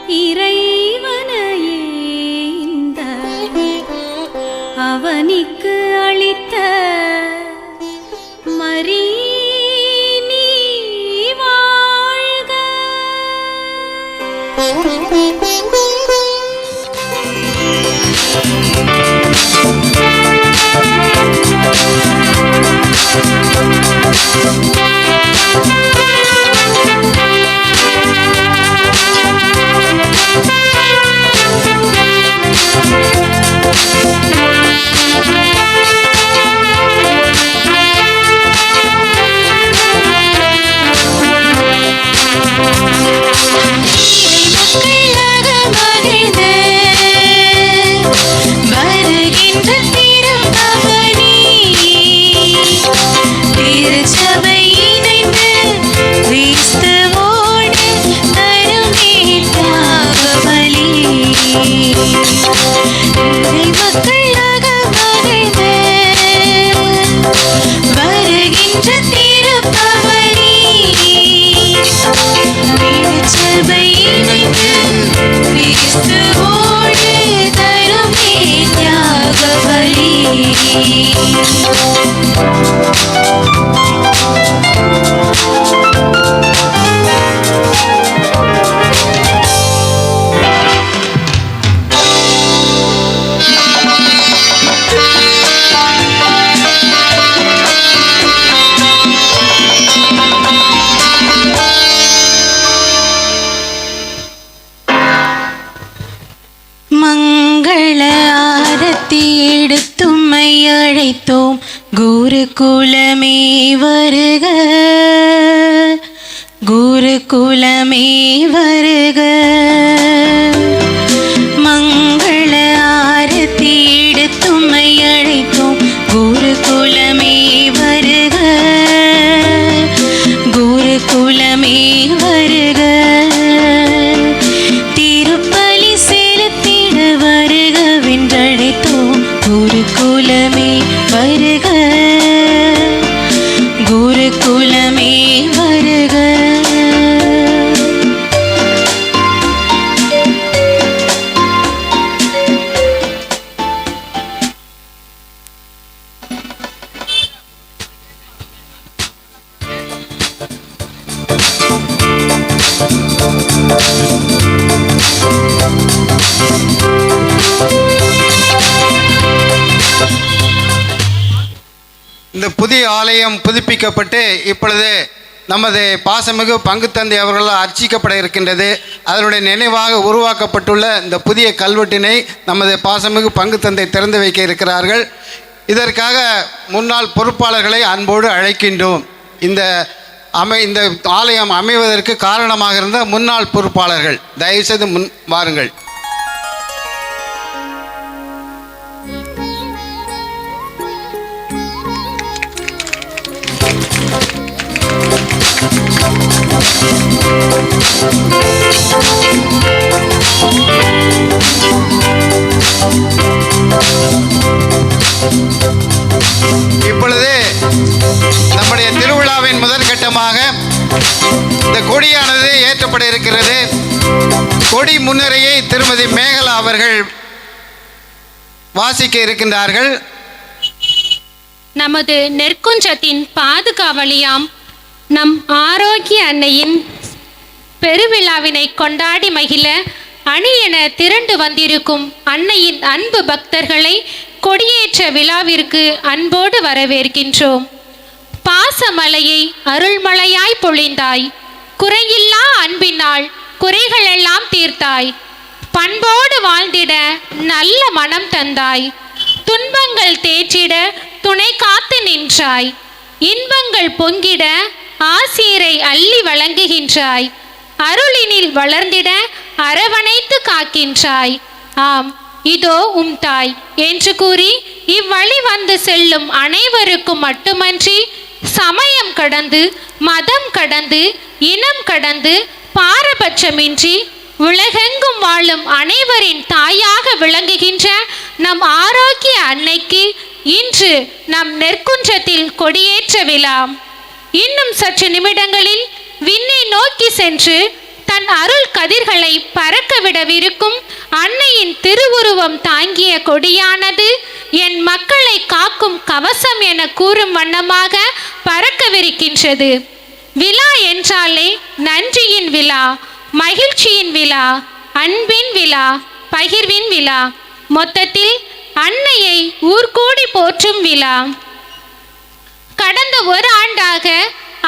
இறைவனையே இந்த அவனிக்கு அளித்த மரி நீ வாழ்க. அழைத்தோம் குருகுலமே வருக, குருகுலமே வருக. மங்கள ஆரத்தி எடுத்தும்மை அழைத்தோம் குருகுலமே வருக, குருகுலமே வருக. திருப்பலி செலுத்திட வருக வென்றழைத்தோம் குருகுலமே வருக, குருகுலமே வருக. இந்த புதிய ஆலயம் புதுப்பிக்கப்பட்டு இப்பொழுது நமது பாசமிகு பங்கு தந்தை அவர்களால் அர்ச்சிக்கப்பட இருக்கின்றது. அதனுடைய நினைவாக உருவாக்கப்பட்டுள்ள இந்த புதிய கல்வெட்டினை நமது பாசமிகு பங்கு தந்தை திறந்து வைக்க இருக்கிறார்கள். இதற்காக முன்னாள் பொறுப்பாளர்களை அன்போடு அழைக்கின்றோம். இந்த ஆலயம் அமைவதற்கு காரணமாக இருந்த முன்னாள் பொறுப்பாளர்கள் தயவுசெய்து முன் வாருங்கள். இப்பொழுது நம்முடைய திருவிழாவின் முதற்கட்டமாக இந்த கொடியானது ஏற்றப்பட இருக்கிறது. கொடி முன்னுரையை திருமதி மேகலா அவர்கள் வாசிக்க இருக்கின்றார்கள். நமது நெற்குன்றத்தின் பாதுகாவலியாம் நம் ஆரோக்கிய அன்னையின் பெருவிழாவினை கொண்டாடி மகிழ அணியென திரண்டு வந்திருக்கும் அன்னையின் அன்பு பக்தர்களை கொடியேற்ற விழாவிற்கு அன்போடு வரவேற்கின்றோம். பாசமலையை அருள்மலையாய் பொழிந்தாய், குறையில்லா அன்பினால் குறைகளெல்லாம் தீர்த்தாய், பண்போடு வாழ்ந்திட நல்ல மனம் தந்தாய், துன்பங்கள் தேற்றிட துணை காத்து நின்றாய், இன்பங்கள் பொங்கிட ஆசீரை அள்ளி வழங்குகின்றாய், அருளினில் வளர்ந்திட அரவணைத்து காக்கின்றாய். ஆம், இதோ உம் தாய் என்று கூறி இவ்வழி வந்து செல்லும் அனைவருக்கும் மட்டுமன்றி சமயம் கடந்து மதம் கடந்து இனம் கடந்து பாரபட்சமின்றி உலகெங்கும் வாழும் அனைவரின் தாயாக விளங்குகின்ற நம் ஆரோக்கிய அன்னைக்கு இன்று நம் நெற்குன்றத்தில் கொடியேற்ற விழா. இன்னும் சற்று நிமிடங்களில் விண்ணை நோக்கி சென்று தன் அருள் கதிர்களை பறக்கவிடவிருக்கும் அன்னையின் திருவுருவம் தாங்கிய கொடியானது என் மக்களை காக்கும் கவசம் என கூறும் வண்ணமாக பறக்கவிருக்கின்றது. விழா என்றாலே நன்றியின் விழா, மகிழ்ச்சியின் விழா, அன்பின் விழா, பகிர்வின் விழா, மொத்தத்தில் அன்னையை ஊர்கூடி போற்றும் விழா. கடந்த ஒரு ஆண்டாக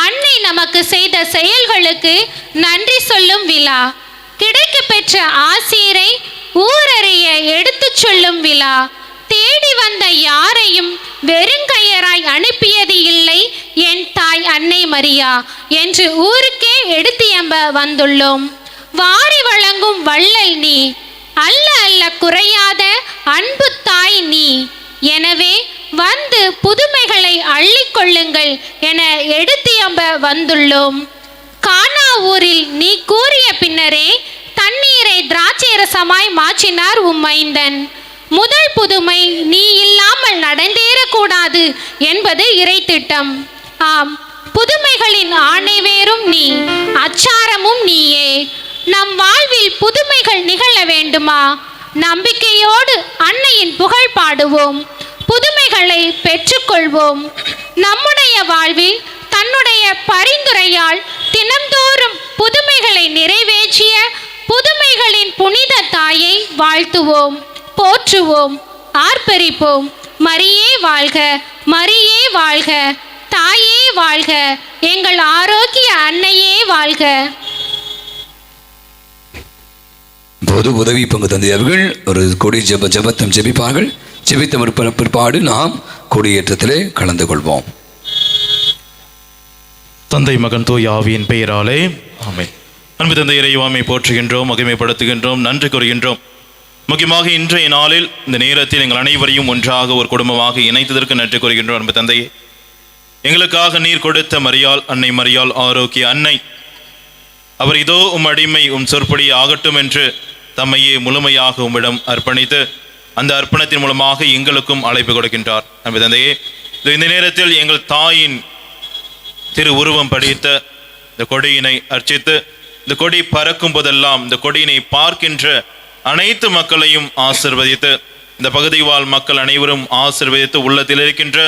அன்னை நமக்கு செய்த செயல்களுக்கு நன்றி சொல்லும் விழா, கிடைக்க பெற்ற ஆசீரை ஊரறிய எடுத்துச் சொல்லும் விழா, தேடி வந்த யாரையும் வெறுங்கையராய் அனுப்பியது இல்லை என் தாய் அன்னை மரியா என்று ஊருக்கே எடுத்தியம்ப வந்துள்ளோம். வாரி வழங்கும் வள்ளல் நீ, அல்ல அல்ல குறையாத அன்பு தாய் நீ. எனவே வந்து புதுமைகளை அள்ளிக்கொள்ளுங்கள் என எடுத்தியம்ப வந்துள்ளோம். கானா ஊரில் நீ கூறிய பின்னரே தண்ணீரை திராட்சை ரசமாய் மாற்றினார் உம்மைந்தன். முதல் புதுமை நீ இல்லாமல் நடந்தேறக்கூடாது என்பது இறைத்திட்டம். ஆம், புதுமைகளின் ஆணைவேரும் நீ, அச்சாரமும் நீயே. நம் வாழ்வில் புதுமைகள் நிகழ வேண்டுமா? நம்பிக்கையோடு அன்னையின் புகழ் பாடுவோம், புதுமைகளை பெற்றுக்கொள்வோம். நம்முடைய வாழ்வில் தன்னுடைய பரிந்துரையால் தினந்தோறும் புதுமைகளை நிறைவேற்றிய புதுமைகளின் புனித தாயை வாழ்த்துவோம், போற்றுவோம், ஆர்ப்பரிப்போம். மரியே வாழ்க, மரியே வாழ்க, தாயே வாழ்க, எங்கள் ஆரோக்கிய அன்னையே வாழ்க. பொது உதவி பங்கு தந்தையவர்கள் ஒரு கொடி ஜெபத்தம் ஜெபிப்பார்கள். ஜெபித்த பிற்பாடு நாம் கொடியேற்றத்திலே கலந்து கொள்வோம். தந்தை மகன் தூய ஆவியின் பெயராலே ஆமென். அன்பு தந்தை இறைவாமை போற்றுகின்றோம், மகிமைப்படுத்துகின்றோம், நன்றி கூறுகின்றோம். முக்கியமாக இன்றைய நாளில் இந்த நேரத்தில் எங்கள் அனைவரையும் ஒன்றாக ஒரு குடும்பமாக இணைத்ததற்கு நன்றி கூறுகின்றோம். அன்பு தந்தையே, எங்களுக்காக நீர் கொடுத்த மரியாள், அன்னை மரியாள் ஆரோக்கிய அன்னை, அவர் இதோ உம் அடிமை உம் சொற்படி ஆகட்டும் என்று தம்மையே முழுமையாக உம்மிடம் அர்ப்பணித்து அந்த அர்ப்பணத்தின் மூலமாக எங்களுக்கும் அழைப்பு கொடுக்கின்றார். அன்பு தந்தையே, இந்த நேரத்தில் எங்கள் தாயின் திரு உருவம் படித்த இந்த கொடியினை அர்ச்சித்து இந்த கொடி பறக்கும் போதெல்லாம் இந்த கொடியினை பார்க்கின்ற அனைத்து மக்களையும் ஆசிர்வதித்து இந்த பகுதி வாழ் மக்கள் அனைவரும் ஆசிர்வதித்து உள்ளத்தில் இருக்கின்ற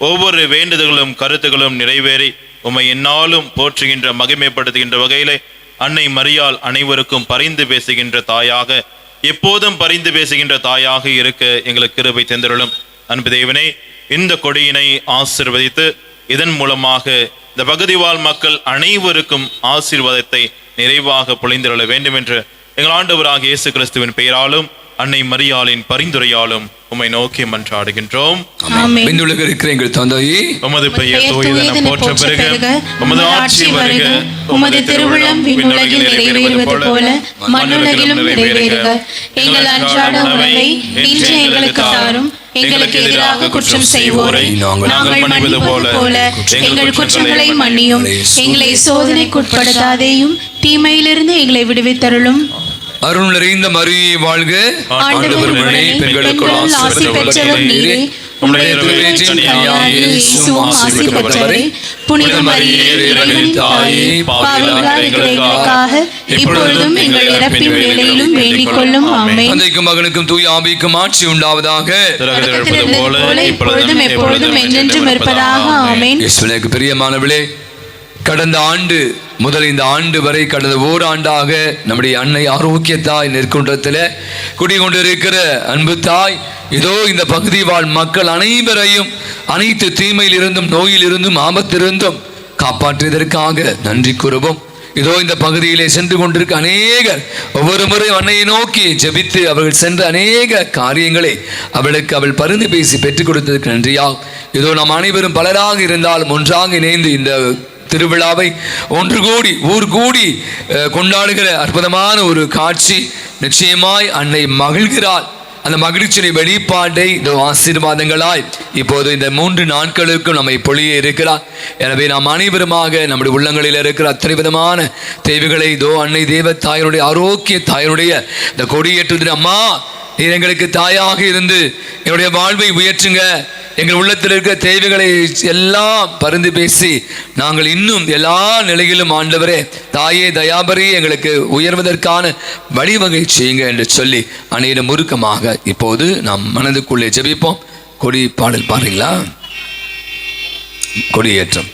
ஒவ்வொரு வேண்டுதல்களும் கருத்துகளும் நிறைவேறி உம்மை எந்நாளும் போற்றுகின்ற மகிமைப்படுத்துகின்ற வகையிலே அன்னை மரியாள் அனைவருக்கும் பரிந்து பேசுகின்ற தாயாக, எப்போதும் பரிந்து பேசுகின்ற தாயாக இருக்க எங்களுக்கு கிருபை தந்தருளும். அன்பு தேவனே, இந்த கொடியினை ஆசிர்வதித்து இதன் மூலமாக இந்த பகுதி வாழ் மக்கள் அனைவருக்கும் ஆசீர்வாதத்தை நிறைவாக பொழிந்தருள வேண்டும் என்று எங்கள் ஆண்டவராகிய இயேசு கிறிஸ்துவின் பெயராலும் அன்னை மரியாளின் பரிந்துரையாலும் உம்மை நோக்கி மன்றாடுகின்றோம். இருக்கிற எங்கள் தந்தையே, உமது பெயர் தூயதென போற்ற பெருக, உமது ஆட்சி வருக, உமது திருவுளம் விண்ணுலகில் நிறைவேறுவது போல மண்ணுலகிலும் நிறைவேறுக. எங்கள் அன்றாட உணவை இன்று எங்களுக்கு தாரும். எங்களுக்கு எதிராக குற்றம் செய்வோரை நாங்கள் மன்னிப்பது போல எங்கள் குற்றங்களை மன்னியும். எங்களை சோதனைக்குட்படுத்தாதேயும், தீமையிலிருந்து எங்களை விடுவித்தருளும். அருள் நிறைந்த மரியே வாழ்க, ஆண்டவர் உடனே பெண்களுக்குள் ஆசி பெற்றவர் நீரே. உம்முடைய ஆசி பெற்றவரே, புனித மரியே இறைவனின் தாயே, பாவிகளாகிய எங்களுக்காக இப்பொழுதும் எங்கள் இறப்பின் வேளையிலும் வேண்டிக் கொள்ளும். ஆமென். தந்தைக்கும் மகனுக்கும் தூய ஆவிக்கும் ஆட்சி உண்டாவதாக, இப்பொழுதும் எப்பொழுதும் என்றென்றும் இருப்பதாக. ஆமென். இயேசுவுக்கு பிரியமானவர்களே, கடந்த ஆண்டு முதல் இந்த ஆண்டு வரை கடந்த ஓராண்டாக நம்முடைய அன்னை ஆரோக்கிய தாய் நெற்குன்றத்தில் குடிகொண்டிருக்கிற அன்பு தாய் இதோ இந்த பகுதி வாழ் மக்கள் அனைவரையும் அனைத்து தீமையிலிருந்தும் நோயிலிருந்தும் ஆபத்திலிருந்தும் காப்பாற்றியதற்காக நன்றி கூறுவோம். இதோ இந்த பகுதியிலே சென்று கொண்டிருக்க அநேகர் ஒவ்வொரு முறை அன்னையை நோக்கி ஜெபித்து அவர்கள் சென்ற அநேக காரியங்களை அவளுக்கு அவள் பரிந்து பேசி பெற்றுக் கொடுத்ததற்கு நன்றியாகும். இதோ நாம் அனைவரும் பலராக இருந்தாலும் ஒன்றாக இணைந்து இந்த திருவிழாவை ஒன்று கூடி ஊர் கூடி கொண்டாடுகிற அற்புதமான ஒரு காட்சி. நிச்சயமாய் அன்னை மகிழ்கிறாள். அந்த மகிழ்ச்சியின் வெளிப்பாட்டை இந்த ஆசீர்வாதங்களாய் இப்போது இந்த 3 நாட்களுக்கும் நம்மை பொழிய இருக்கிறார். எனவே நாம் அனைவருமாக நம்முடைய உள்ளங்களில் இருக்கிற அத்தனை விதமான தேவைகளை இதோ அன்னை தேவ தாயினுடைய ஆரோக்கிய தாயினுடைய இந்த கொடியேற்றுவது, அம்மா நீர் எங்களுக்கு தாயாக இருந்து என்னுடைய வாழ்வை உயர்த்துங்க, எங்கள் உள்ளத்தில் இருக்கிற தேவைகளை எல்லாம் பரிந்து பேசி நாங்கள் இன்னும் எல்லா நிலையிலும் ஆண்டவரே தாயே தயாபரி எங்களுக்கு உயர்வதற்கான வழிவகை செய்யுங்க என்று சொல்லி அனைவரும் முறுக்கமாக இப்போது நாம் மனதுக்குள்ளே ஜெபிப்போம். கொடி பாடல் பாருங்களா? கொடியேற்றம்.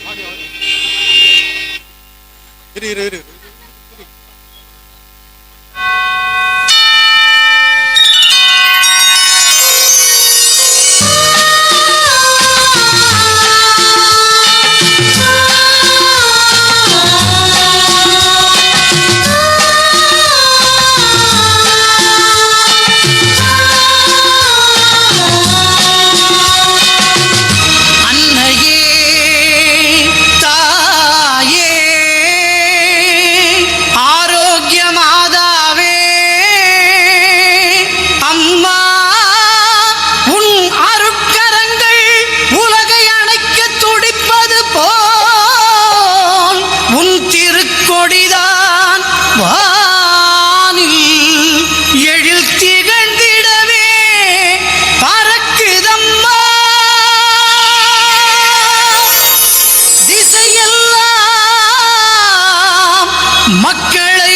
மக்களை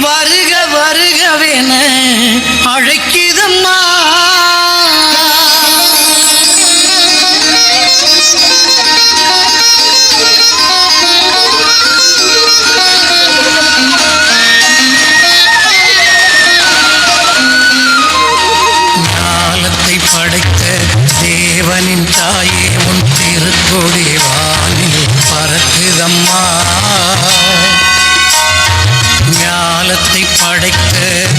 வருக வருகவென அழைக்குதம்மா. ஞானத்தை படைத்த தேவனின் தாயே உன் திருக்கொடி வானில் பறக்குதம்மா. ஞானத்தை படைத்த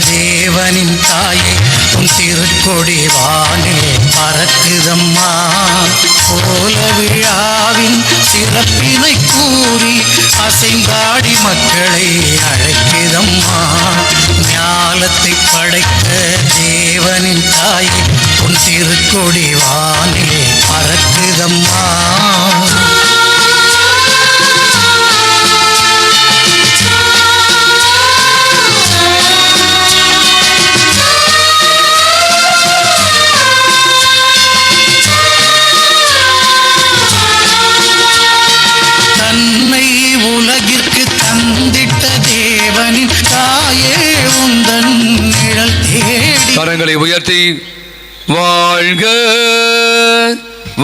தேவனின் தாயே உன் திருக்கொடி வானில் பறக்குதம்மா. கோல விழாவின் சிறப்பினை கூறி அசைந்தாடி மக்களை அழைக்குதம்மா. ஞானத்தை படைத்த தேவனின் தாயே உன் திருக்கொடி வானில் பறக்குதம்மா. உலகிற்கு தந்திட்ட தேவனின் தாயே உந்தன் நிழல் தேடி. கரங்களை உயர்த்தி வாழ்க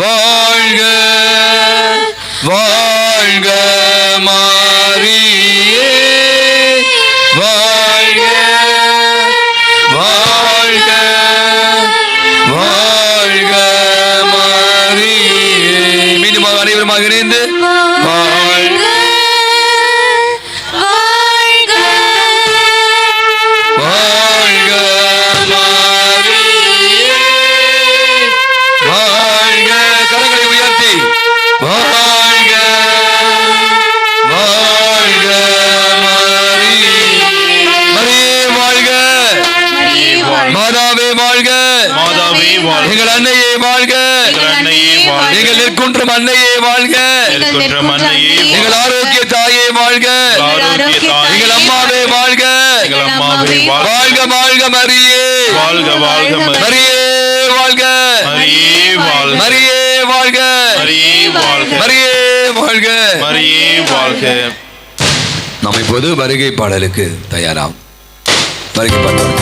வாழ்க வாழ்க மாரியே வாழ்க வாழ்க வாழ்க மாரியே. மீண்டும் அனைவருமாக இணைந்து வாழ்க எங்கள் அன்னையே வாழ்க, எங்கள் நெற்குன்றம் அன்னையே வாழ்க, எங்கள் ஆரோக்கிய தாயே வாழ்க, எங்கள் அம்மாவே வாழ்க, வாழ்க வாழ்க மரியே, வாழ்க வாழ்க மரியே, வாழ்க மரியே, வாழ்க மரியே, வாழ்க மரியே, வாழ்க. நாம் இப்போது வருகை பாடலுக்கு தயாராகும். வருகை பாடல்